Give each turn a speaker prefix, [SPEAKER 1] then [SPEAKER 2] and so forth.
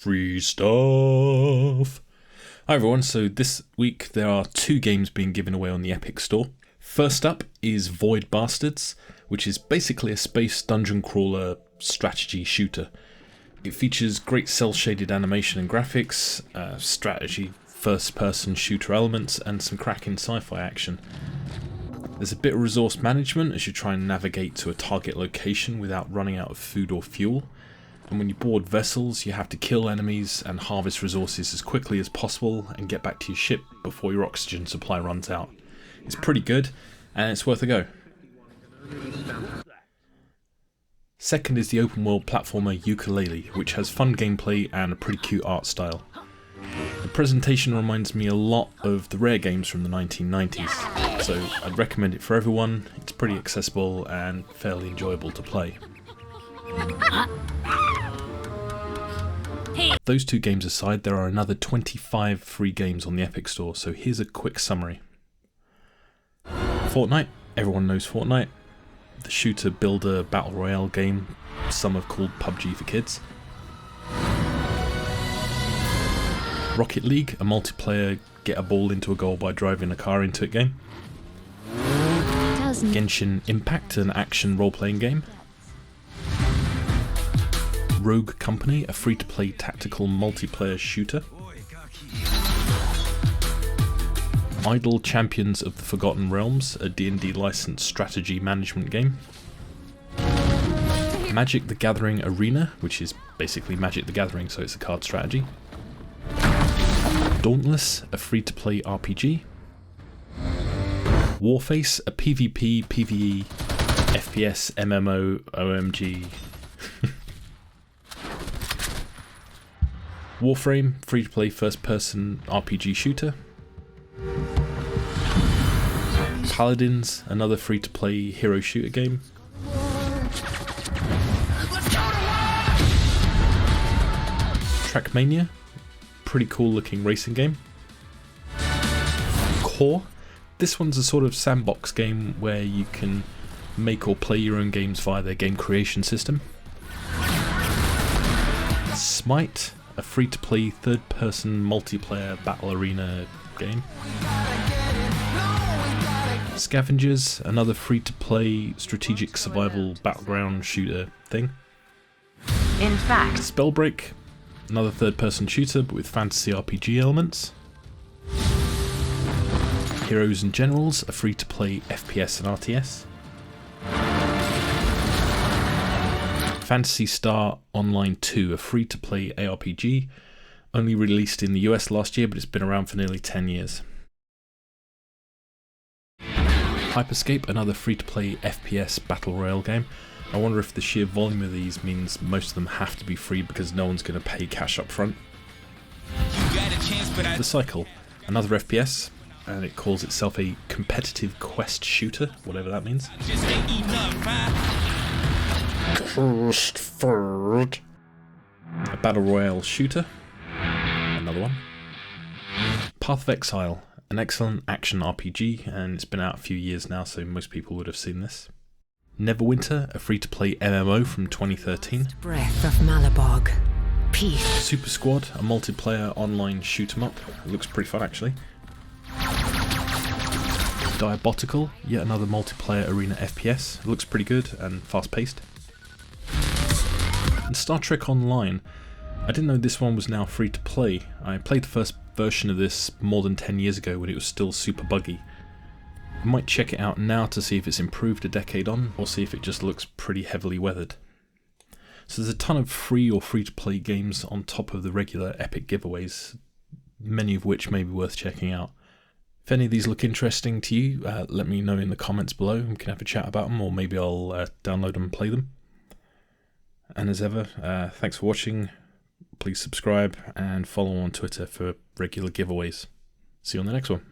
[SPEAKER 1] Free stuff. Hi everyone, so this week there are 2 games being given away on the Epic Store. First up is Void Bastards, which is basically a space dungeon crawler strategy shooter. It features great cel-shaded animation and graphics, strategy, first-person shooter elements, and some cracking sci-fi action. There's a bit of resource management as you try and navigate to a target location without running out of food or fuel. And when you board vessels, you have to kill enemies and harvest resources as quickly as possible and get back to your ship before your oxygen supply runs out. It's pretty good, and it's worth a go. Second is the open world platformer Yooka-Laylee, which has fun gameplay and a pretty cute art style. The presentation reminds me a lot of the Rare games from the 1990s, so I'd recommend it for everyone. It's pretty accessible and fairly enjoyable to play. Those 2 games aside, there are another 25 free games on the Epic Store, so here's a quick summary. Fortnite, everyone knows Fortnite. The shooter builder battle royale game some have called PUBG for kids. Rocket League, a multiplayer get a ball into a goal by driving a car into it game. Genshin Impact, an action role-playing game. Rogue Company, a free-to-play tactical multiplayer shooter. Idle Champions of the Forgotten Realms, a D&D licensed strategy management game. Magic the Gathering Arena, which is basically Magic the Gathering, so it's a card strategy. Dauntless, a free-to-play RPG. Warface, a PvP, PvE, FPS, MMO, OMG. Warframe, free-to-play first-person RPG shooter. Paladins, another free-to-play hero shooter game. Trackmania, pretty cool looking racing game. Core, this one's a sort of sandbox game where you can make or play your own games via their game creation system. Smite, a free-to-play third-person multiplayer battle arena game. Scavengers, another free-to-play strategic survival battleground shooter thing.
[SPEAKER 2] In fact,
[SPEAKER 1] Spellbreak, another third-person shooter but with fantasy RPG elements. Heroes and Generals, a free-to-play FPS and RTS. Phantasy Star Online 2, a free-to-play ARPG, only released in the US last year, but it's been around for nearly 10 years. Hyperscape, another free-to-play FPS battle royale game. I wonder if the sheer volume of these means most of them have to be free because no one's going to pay cash up front. The Cycle, another FPS, and it calls itself a competitive quest shooter, whatever that means. Cursed Third, a battle royale shooter, another one. Path of Exile, an excellent action RPG, and it's been out a few years now, so most people would have seen this. Neverwinter, a free-to-play MMO from 2013.
[SPEAKER 2] breath of Malabog. Peace.
[SPEAKER 1] Super Squad, a multiplayer online shoot-'em-up. It looks pretty fun actually. Diabotical, yet another multiplayer arena FPS. It looks pretty good and fast-paced. And Star Trek Online. I didn't know this one was now free to play. I played the first version of this more than 10 years ago when it was still super buggy. I might check it out now to see if it's improved a decade on, or see if it just looks pretty heavily weathered. So there's a ton of free or free to play games on top of the regular Epic giveaways, many of which may be worth checking out. If any of these look interesting to you, let me know in the comments below and we can have a chat about them, or maybe I'll download them and play them. And as ever, thanks for watching. Please subscribe and follow on Twitter for regular giveaways. See you on the next one.